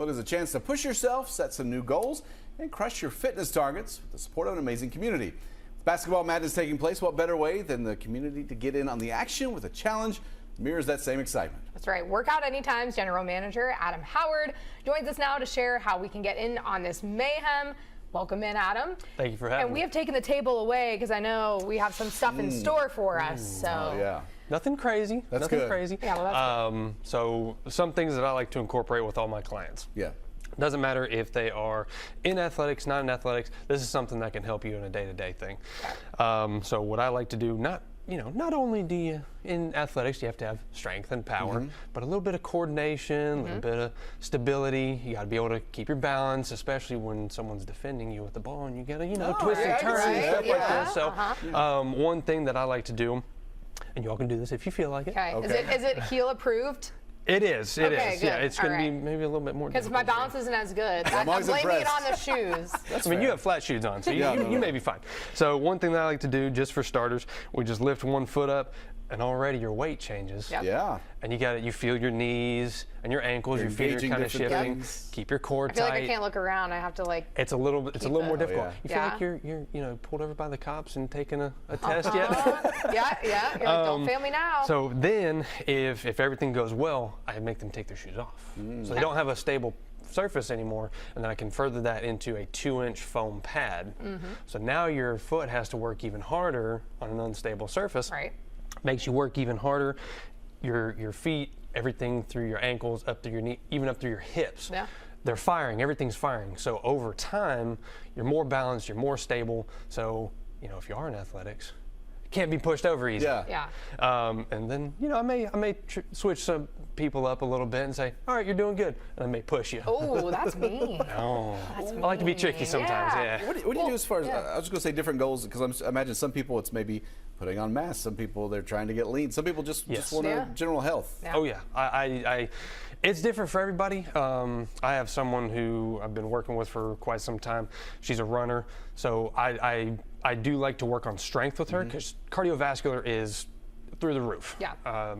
Well, there's a chance to push yourself, set some new goals, and crush your fitness targets with the support of an amazing community. With Basketball Madness taking place, what better way than the community to get in on the action with a challenge that mirrors that same excitement? That's right. Workout Anytime's General Manager Adam Howard joins us now to share how we can get in on this mayhem. Welcome in, Adam. Thank you for having me. And we have taken the table away because I know we have some stuff in store for us. So. Oh, yeah. Nothing crazy. That's Nothing good. crazy. Yeah, well, that's good. So some things that I like to incorporate with all my clients. Yeah. Doesn't matter if they are in athletics, not in athletics. This is something that can help you in a day-to-day thing. So what I like to do, not only do you in athletics you have to have strength and power, but a little bit of coordination, a little bit of stability. You got to be able to keep your balance, especially when someone's defending you with the ball, and you got to twist and turn and stuff like this. So one thing that I like to do, and y'all can do this if you feel like it. Okay. Is it heel approved? It is. It Okay, is. good. Yeah, it's going All to be right. maybe a little bit more Because difficult. my balance isn't as good. I'm always blaming it impressed. on the shoes. That's I mean, fair. you have flat shoes on, so Yeah, you may be fine. So one thing that I like to do, just for starters, we just lift one foot up, and already your weight changes. Yep. Yeah. And you feel your knees and your ankles, You're your feet are engaging kind of different shifting. things. Keep your core I feel tight. like I can't look around. I have to like. It's a little more Oh, difficult. yeah. You feel Yeah. like you're pulled over by the cops and taking a test yet? Yeah. You're like, don't fail me now. So then, if everything goes well, I make them take their shoes off, so they don't have a stable surface anymore, and then I can further that into a 2-inch foam pad. So now your foot has to work even harder on an unstable surface. Right. Makes you work even harder. Your feet, everything through your ankles, up through your knee, even up through your hips. Yeah. They're firing. Everything's firing. So over time, you're more balanced. You're more stable. So if you are in athletics, it can't be pushed over easy. Yeah. Yeah. And then I may switch some people up a little bit and say, all right, you're doing good, and I may push you. Oh, that's mean. Oh, I like to be tricky sometimes. Yeah. Yeah. What do you do as far as, yeah. I was just going to say different goals, because I imagine some people it's maybe putting on mass. Some people they're trying to get lean. Some people just want Yeah. general health. Yeah. Oh yeah, it's different for everybody. I have someone who I've been working with for quite some time. She's a runner, so I do like to work on strength with her, because cardiovascular is through the roof. Yeah.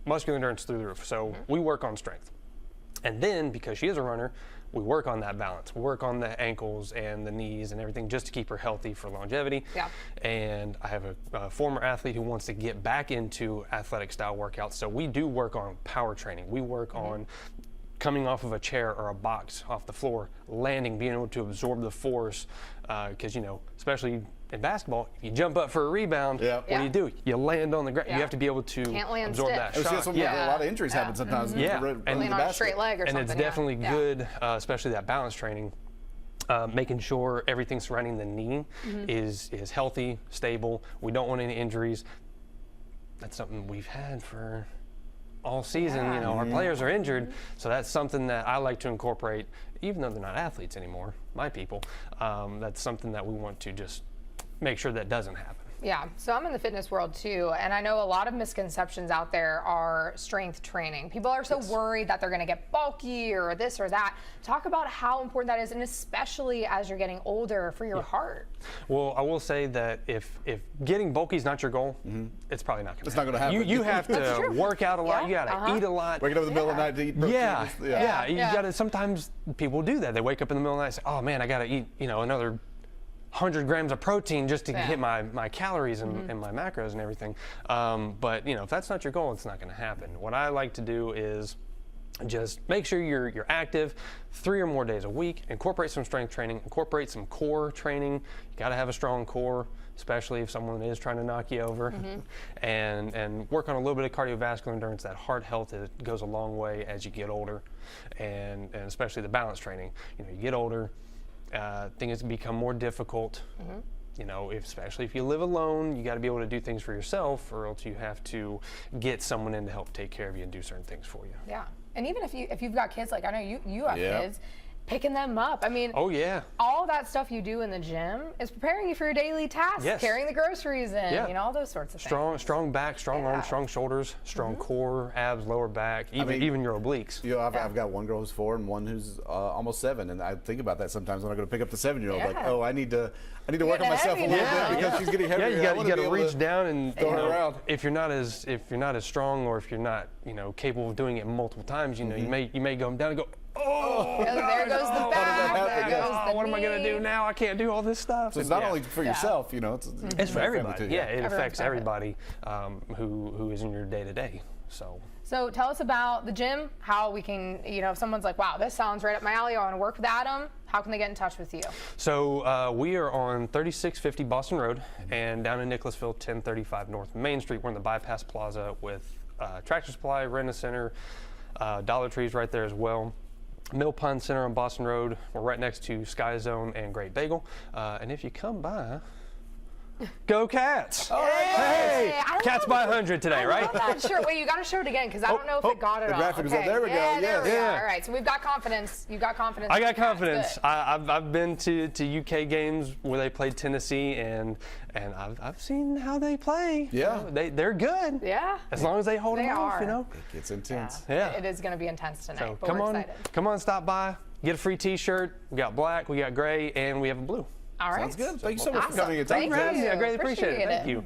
Muscular endurance through the roof. So we work on strength, and then because she is a runner, we work on that balance. We work on the ankles and the knees and everything just to keep her healthy for longevity. Yeah. And I have a former athlete who wants to get back into athletic style workouts. So we do work on power training. We work on coming off of a chair or a box off the floor, landing, being able to absorb the force. Because, especially in basketball, if you jump up for a rebound, Yeah. what do? You land on the ground. Yeah. You have to be able to Can't land absorb stiff. that I see shot. a lot of injuries happen sometimes. Yeah. running And Lean the on a basket. straight leg or And something. it's definitely yeah. good, especially that balance training. Making sure everything surrounding the knee is healthy, stable. We don't want any injuries. That's something we've had for all season. Yeah. Our players are injured, so that's something that I like to incorporate, even though they're not athletes anymore, my people. That's something that we want to just make sure that doesn't happen. Yeah, so I'm in the fitness world too, and I know a lot of misconceptions out there are strength training. People are so worried that they're going to get bulky or this or that. Talk about how important that is, and especially as you're getting older for your heart. Well, I will say that if getting bulky is not your goal, it's probably not going to It's not gonna happen. You have to work out a lot. Yeah, You got to eat a lot. Waking up in the middle of the night to eat protein. Yeah. You Yeah. got to. Sometimes people do that. They wake up in the middle of the night and say, "Oh man, I got to eat, another 100 grams of protein just to hit my calories and my macros and everything." But if that's not your goal, it's not going to happen. What I like to do is just make sure you're active 3 or more days a week. Incorporate some strength training. Incorporate some core training. You got to have a strong core, especially if someone is trying to knock you over. And work on a little bit of cardiovascular endurance. That heart health goes a long way as you get older, and especially the balance training. You get older, things become more difficult. Especially if you live alone, you got to be able to do things for yourself, or else you have to get someone in to help take care of you and do certain things for you. Yeah, and even if you've got kids, like I know you have Yeah. kids, picking them up. I mean, Oh yeah. all that stuff you do in the gym is preparing you for your daily tasks, Yes. carrying the groceries in, Yeah. all those sorts of things. Strong back, strong Yeah. arms, strong shoulders, strong core, abs, lower back, even your obliques. I've got one girl who's 4 and one who's almost 7, and I think about that sometimes when I go to pick up the 7-year-old. Like, Yeah. oh, I need to work on myself a heavy little now. bit because she's getting heavier. Yeah, I you wanna got be to able reach down and throw her around. if you're not as strong, or if you're not capable of doing it multiple times, you may go down and go, Oh, There goes the back. There goes the what am I gonna do knee. now? I can't do all this stuff. So it's not only for yourself, you know, it's for family everybody. too, Yeah, it Everyone's affects got it. everybody who is in your day to day. So tell us about the gym, how we can, if someone's like, wow, this sounds right up my alley, I want to work with Adam, how can they get in touch with you? So we are on 3650 Boston Road and down in Nicholasville, 1035 North Main Street. We're in the Bypass Plaza with Tractor Supply, Rent-A-Center, Dollar Tree's right there as well. Mill Pond Center on Boston Road. We're right next to Sky Zone and Great Bagel. And if you come by, go Cats! All right, Hey, I love Cats by 100 today, I right? love that shirt. Wait, you got to show it again because I don't know if it got it the all. graphic is up. There we go. Yeah, there we Yes. are. Yeah. All right, so we've got confidence. You've got confidence. I in got the Cats. confidence. Good. I've been to UK games where they played Tennessee, and I've seen how they play. Yeah. They're good. Yeah. As long as they hold They them off, are. you know. It gets intense. Yeah. It is going to be intense tonight, So but come we're on, excited. stop by, get a free T-shirt. We got black, we got gray, and we have a blue. All right. Sounds good. Thank you so much for Awesome. coming in. Thank Thanks for having me. I you. greatly appreciate it. Appreciate Thank it. you.